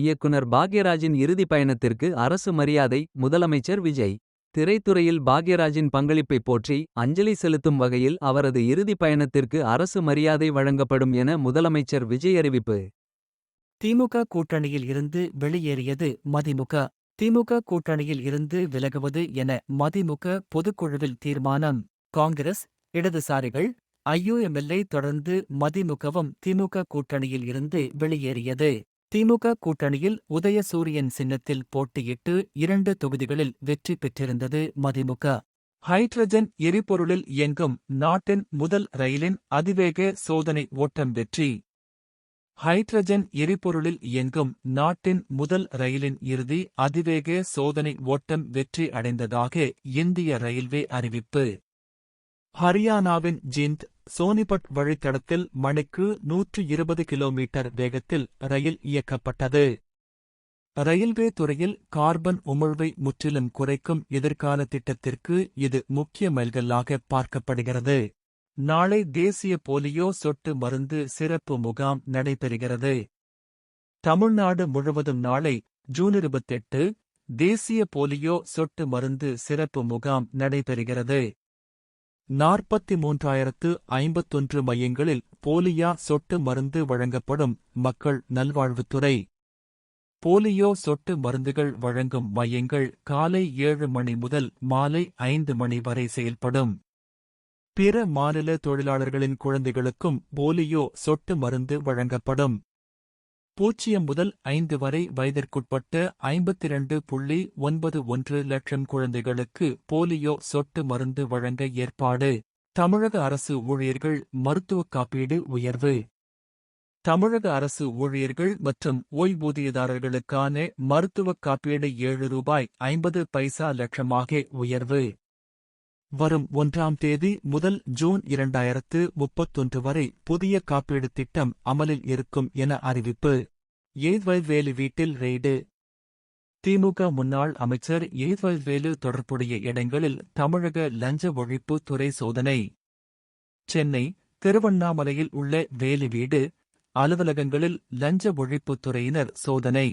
இயக்குனர் பாக்யராஜின் இறுதி பயணத்திற்கு அரசு மரியாதை. முதலமைச்சர் விஜய். திரைத்துறையில் பாக்யராஜின் பங்களிப்பை போற்றி அஞ்சலி செலுத்தும் வகையில் அவரது இறுதி பயணத்திற்கு அரசு மரியாதை வழங்கப்படும் என முதலமைச்சர் விஜய் அறிவிப்பு. திமுக கூட்டணியில் இருந்து வெளியேறியது மதிமுக. திமுக கூட்டணியில் இருந்து விலகுவது என மதிமுக பொதுக்குழுவில் தீர்மானம். காங்கிரஸ், இடதுசாரிகள், ஐயுஎம்எல்ஏ தொடர்ந்து மதிமுகவும் திமுக கூட்டணியில் இருந்து வெளியேறியது. திமுக கூட்டணியில் உதயசூரியன் சின்னத்தில் போட்டியிட்டு 2 தொகுதிகளில் வெற்றி பெற்றிருந்தது மதிமுக. ஹைட்ரஜன் எரிபொருளில் இயங்கும் நாட்டின் முதல் ரயிலின் அதிவேக சோதனை ஓட்டம் வெற்றி. ஹைட்ரஜன் எரிபொருளில் இயங்கும் நாட்டின் முதல் ரயிலின் இறுதி அதிவேக சோதனை ஓட்டம் வெற்றி அடைந்ததாக இந்திய ரயில்வே அறிவிப்பு. ஹரியானாவின் ஜிந்த், சோனிபட் வழித்தடத்தில் மணிக்கு 120 கிலோமீட்டர் வேகத்தில் ரயில் இயக்கப்பட்டது. ரயில்வே துறையில் கார்பன் உமிழ்வை முற்றிலும் குறைக்கும் எதிர்கால திட்டத்திற்கு இது முக்கிய மைல்கல்லாக பார்க்கப்படுகிறது. நாளை தேசிய போலியோ சொட்டு மருந்து சிறப்பு முகாம் நடைபெறுகிறது. தமிழ்நாடு முழுவதும் நாளை ஜூன் 28 தேசிய போலியோ சொட்டு மருந்து சிறப்பு முகாம் நடைபெறுகிறது. 43,051 மையங்களில் போலியோ சொட்டு மருந்து வழங்கப்படும். மக்கள் நல்வாழ்வுத்துறை. போலியோ சொட்டு மருந்துகள் வழங்கும் மையங்கள் காலை 7 மணி முதல் மாலை 5 மணி வரை செயல்படும். பிற மாநில தொழிலாளர்களின் குழந்தைகளுக்கும் போலியோ சொட்டு மருந்து வழங்கப்படும். 0 முதல் 5 வரை வயதிற்குட்பட்ட 52.91 லட்சம் குழந்தைகளுக்கு போலியோ சொட்டு மருந்து வழங்க ஏற்பாடு. தமிழக அரசு ஊழியர்கள் மருத்துவக் காப்பீடு உயர்வு. தமிழக அரசு ஊழியர்கள் மற்றும் ஓய்வூதியதாரர்களுக்கான மருத்துவக் காப்பீடு ரூ. 7.50 லட்சமாக உயர்வு. வரும் 1ஆம் தேதி முதல் ஜூன் 2031 வரை புதிய காப்பீடு திட்டம் அமலில் இருக்கும் என அறிவிப்பு. ஏத்வேல் வீட்டில் ரெய்டு. திமுக முன்னாள் அமைச்சர் ஏத்வேல் தொடர்புடைய இடங்களில் தமிழக லஞ்ச ஒழிப்பு துறை சோதனை. சென்னை, திருவண்ணாமலையில் உள்ள வேலு வீடு, அலுவலகங்களில் லஞ்ச ஒழிப்புத் துறையினர் சோதனை.